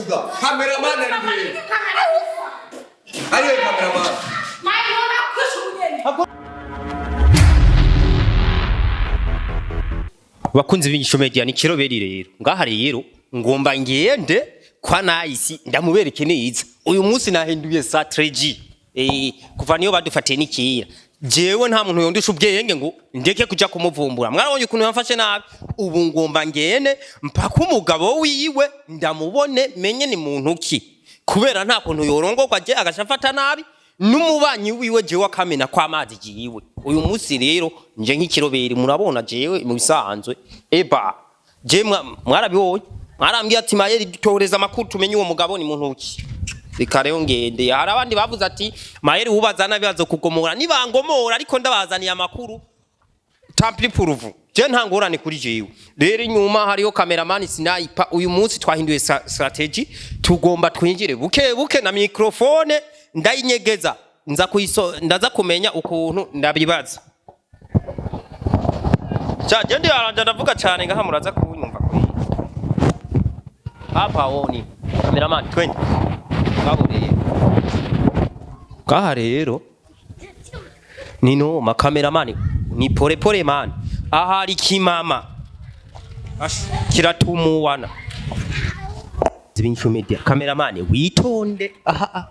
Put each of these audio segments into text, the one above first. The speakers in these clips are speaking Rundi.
vuga cameraman ari ariwe cameraman bakunzi b'inyishu media ni kiroberi rero ngaha rero ngomba ngende kwa Nice ndamubereke neza uyu munsi nahinduye strategy kuva niyo badufatiye nikira jewe nta muntu yondusha ubwenge ngo ndeke kuja kumuvumbura mwarabonye ukuntu yamfashe nabi ubu ngomba ngene mpaka umugabo wiwe ndamubone menye ni muntu ki kubera nta kuntu yorongorwa je agashafata nabi numubanyi wiwe jewe akamena kwa amazi jiwe uyu munsi rero nje nk'ikiroberi murabona jewe mu bisanzwe eba je mwarabibonye mwarambye ati Mayeri dutoreza makuru tumenye uwo mugabo ni muntu ki rikareho ngende hari abandi bavuze ati Mayeri ubazana bibazo kugomora nibangomora ariko ndabazaniye amakuru tampli puruvu je ntangorane kuri jewe rero inyuma hariyo cameraman sniper uyu munsi twahinduye strategy tugomba twinjire buke buke na microphone ndayinyegeza ndaza kumenya ukuntu ndabibaza je ndi aranja ndavuga cyane ngaha muraza kunyumva kuri hapa oni cameraman 20 baboreye ngaha rero nino ma cameraman ni pole man ahari kimama kiratumuwana zibinchu media cameraman witonde aha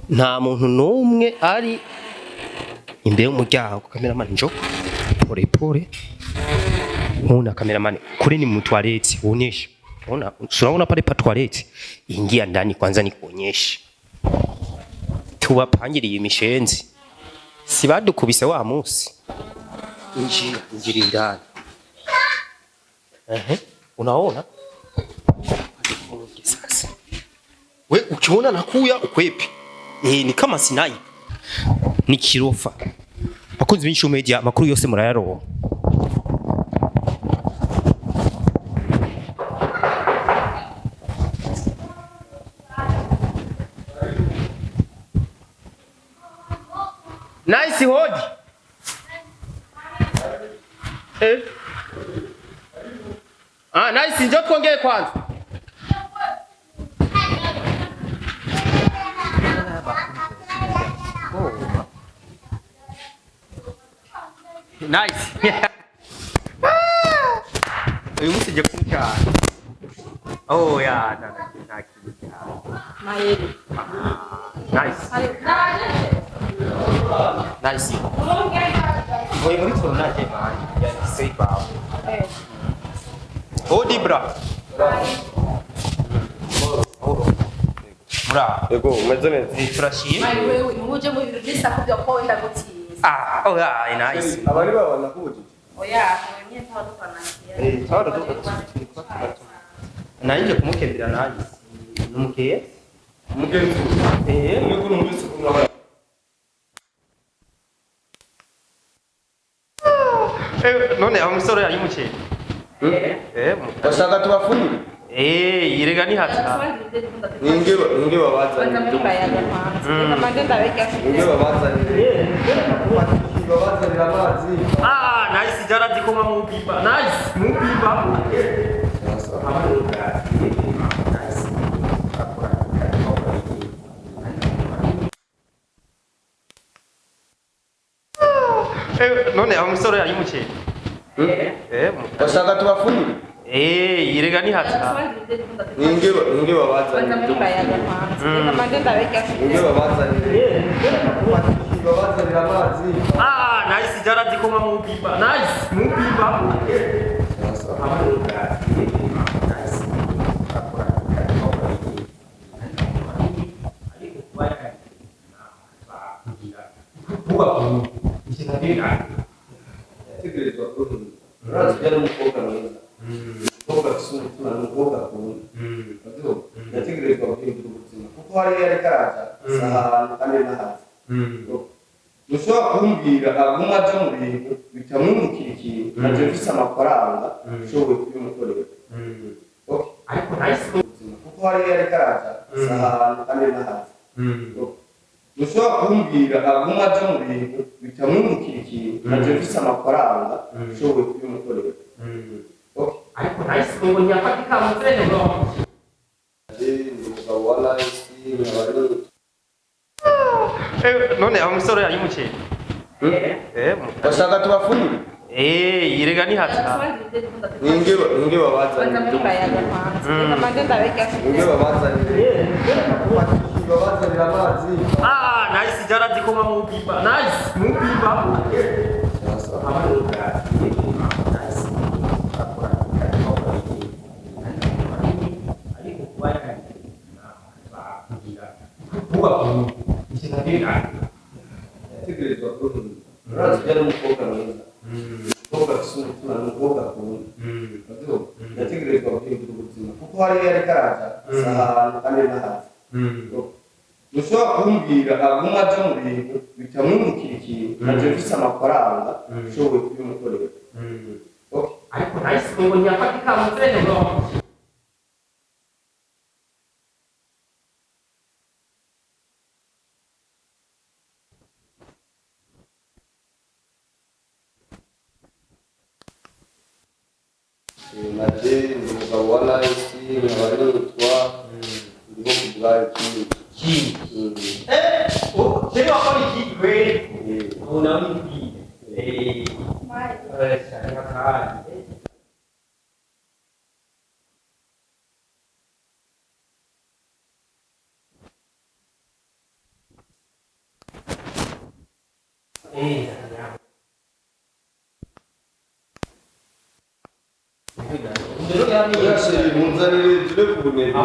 nta muntu numwe ari imbere y'umuryango cameraman njo pole una cameraman kuri ni mu toilette uonyesha unaona pale pa toilette ingia ndani kwanza nikuonyesha tubapangiriye imishenzi sibadukubise wa musi injira ndani unaona sasa we ukiona nakuya ukwepi ni kama sinai ni kirofa bakunzi b'inyishu media makuru yose murayaro Nice hodi Nice njoo tuongee kwanza Nice uyu munsi je kumcha oh ya Mayeri nice nice voi muri tornate mai ya sei pa odi bra bra yego umeze neza ifrashie mai wewe muje mu bintu byisa ko byo ko wenda gutiza oh ya nice abari babana kubuji oya mwenye tawadu kana naje kumukebira naje numukeye umugenzi nuko numvise kumwa none amusoro yari muke bashaka tubafundire irega ni hata ninge babaza ninge babaza amazi nice jara dikoma mu pipa nice mu pipa none amusoro yari muke bashaka tubafundire irega ni hata ninge babaza ninge babaza amazi nice jara dikoma mu pipa nice mu pipa Rajya n'umukobwa mwiza umukobwa asunika n'umukobwa akunda yategerezwa guhindura ubuzima kuko hari yari karaza ahantu kandi n'ahantu ushobora kumbwira aguma aja mu bintu bitamwungukira ikintu naje mfise amafaranga ushoboye kubimukorera ariko nahise ubuzima kuko hari yari karaza ahantu kandi n'ahantu ushobora kumbwira aguma aja mu bintu bitamwungukira ikintu naje mfise amafaranga ushoboye kubimukorera ariko nahise ngo nyafatika mu trene bro none amusoro yayimukiye bashaka tubafungure yirega ni hata ninge babaza ninge babaza amazi nice jara zikoma mu pipa nice mu pipa Murashobora umukobwa mwiza umukobwa afite umutima n'umukobwa akunda yategerezwa guhindura ubuzima kuko hariya ariko araza ahantu kandi n'ahazi ushobora kumbwira aguma aja mu bintu bitamwungukira ikintu naje mfise amafaranga ushoboye kubimukorera ariko nahise ngo nyafatika muzene bro naje umugabo wa life nkabari n'utwa ndimo kubwayo kintu Chega agora aqui, velho. Ou não, enfim. Olha, cara. munzanire turi kubunebwe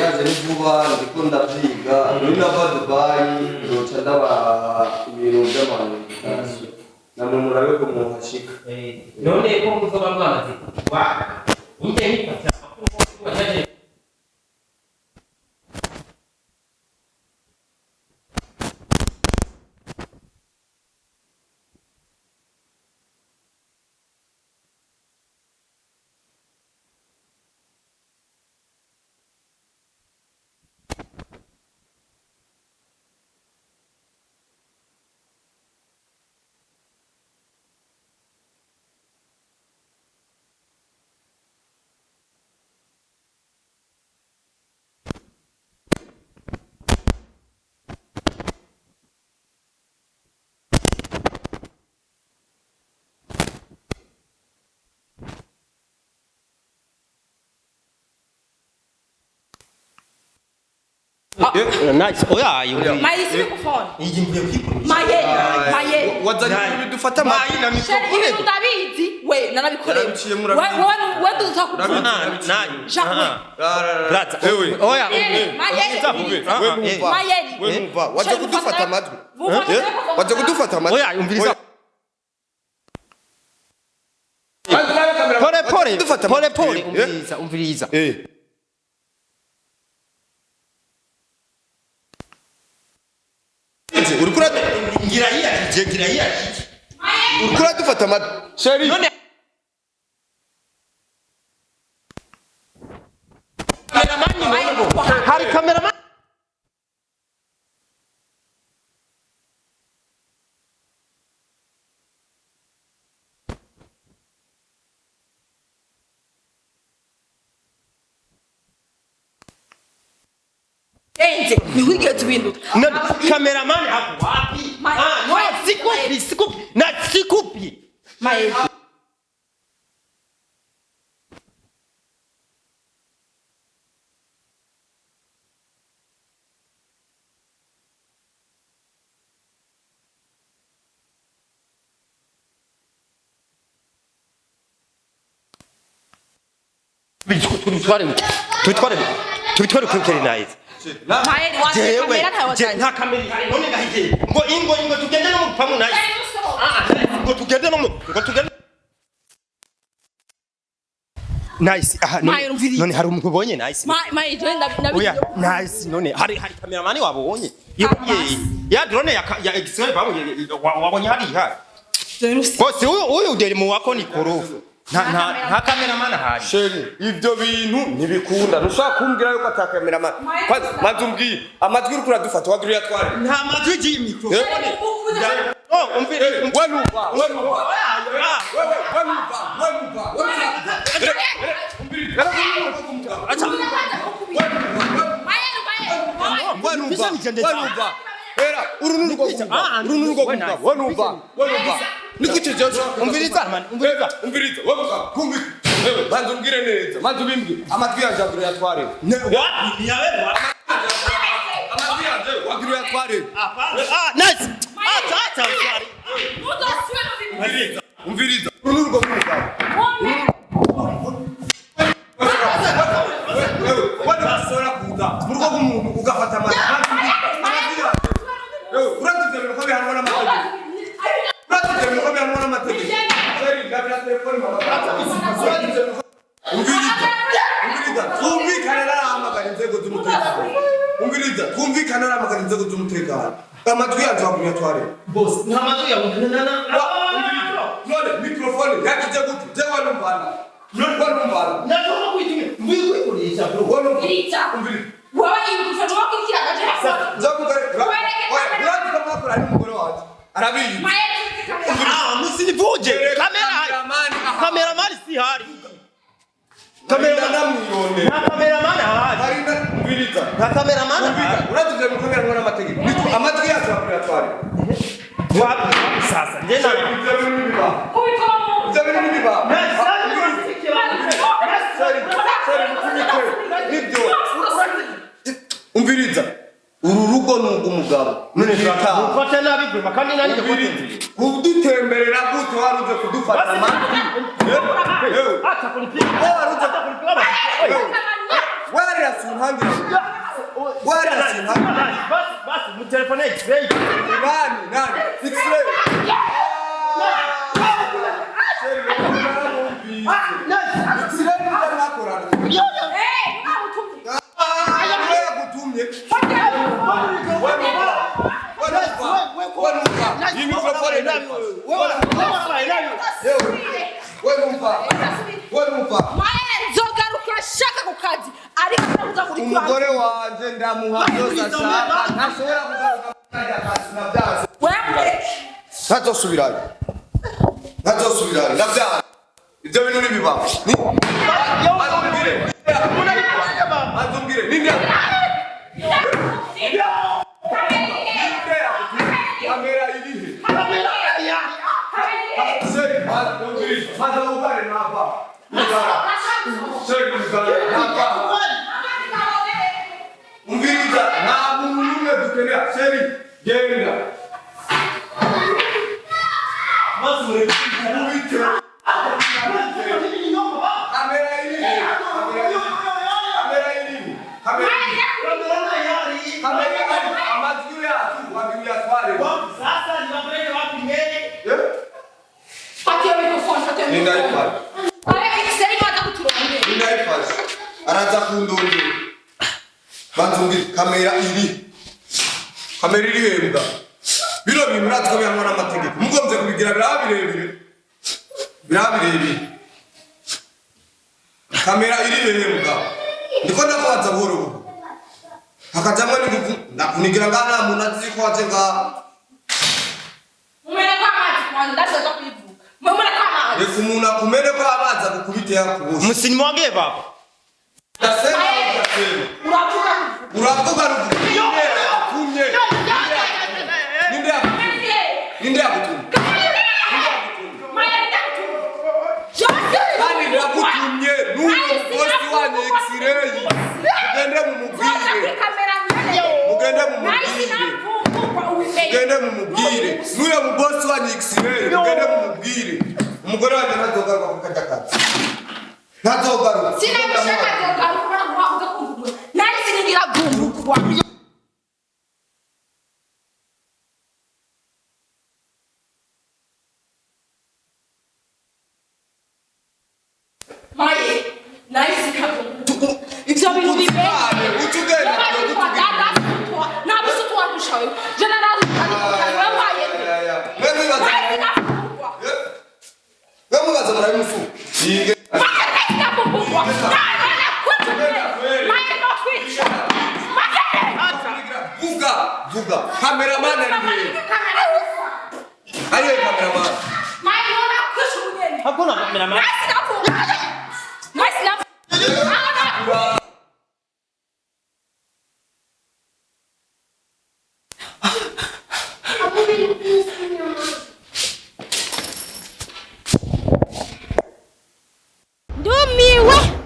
yaje ni vuba ndiko ndavyiga muri nava Dubai ndoca ndaba ibintu by'amantu namwe murabe ko muhashika none ko muzoba mwamaze wa inde nifata amakuru wajaje nice oya yumva Mayeri siku phone. yimbuye kwikora Mayeri. wazanye bidufata mayi na Sheri utabizi we nanabikoreye. We duza kuvuga. Brata oya Mayeri. we mumva waje kudufata amatwi waje kudufata amatwi oya yumviriza pole umviriza urikura ngira urikura dufata amatwi sheri hari cameraman Niwige tubinduka. Cameraman hapo wapi? Sikupi. Mayeri. Tubitware kuri nayize Mayeri waje kamera ntawazanye. nta kamera ihari none ngahije ngo tugende no mu pamu nayize ngo tugende nice none hari umuntu ubonye nice Mayeri je oya nice none hari cameraman wabonye ya drone ya X-ray wabonye hari bose uyu uderi mu wako ni korofu nta cameraman ahari sheri ivyo bintu ntibikunda nushaka kumbwira yuko ata cameraman maze umbwire amajwi uri kuradufata wagiriye atware nta majwi ji micro umvire era urunurugo wanumva nikuteje umviriza wabuka kumbi banza umbwire neza banza ubimbwire amatwi yanje agire yatware wapi yawe amatwi yanje wagire yatware nice acha umviriza urunurugo kumugabo wadasora kuza murugo gumuntu ugafata amata uratuze mu ko bihanwa n'amategeko seri gabira telefone mama umviriza twumvikana n'ahamagara inzego z'umutekano amatwi yanjye wakumya tware boss nta matwi yawe none microphone yakije gute je wanumvana ndashobora kwitumye mbikukoresha bro umviriza wowe ingufasha wakikira gaje urakora n'umugore wacu arabizi musinivuje cameraman si hari cameraman ahari nta cameraman uratuze mu kamera n'amategeko amatwi yacu bakuyatware wapi sasa nje na umviriza uru rugo nugo umugabo none ufata nabi bwe kandi nani ndakotenze kudutemberera gute waruze kudufata amatwi acha kunipika waruze warira sinhangira basi mu telefone x-ray nani x-ray umugore wanje ndamuha byose ashaka ntashobora kugaruka nabyanze ntazosubirayo ndabyanze ibyo bintu nibibaho azubwire ninde kamera irihe seri mazabugare napa umviriza nta muntu n'umwe dukenera seri genda amajwi yacu wagiriye atware sasa nibapeleke wapi ngene Nindayifashe araza kundondera banzumbira kamera iri hembwa bino bintu natwe bihanwa n'amategeko mugombye kubigira birabirebire kamera iri hembwa ndiko ndakubaza buhoro hakajamwe n'ingufu ndakunigira ngaha nta muntu azi ko waje ngaha reka umuntu akumene ko amazi agukubite yakubusha musinimwage baba ndasema uravuga akumye ninde yagutumye kandi ndagutumye n'uwo mukozi wanyu x-ray mugende mumubwire n'uwo mubosi wanyu x-ray mugende mumubwire umugore wanjye ntazogaruka ku kajya kazi ntazogaruka Vamos lá, Sige. Vuga. Cameraman ni. Ayo cameraman. Hakuna kameraman. Ndumiwe.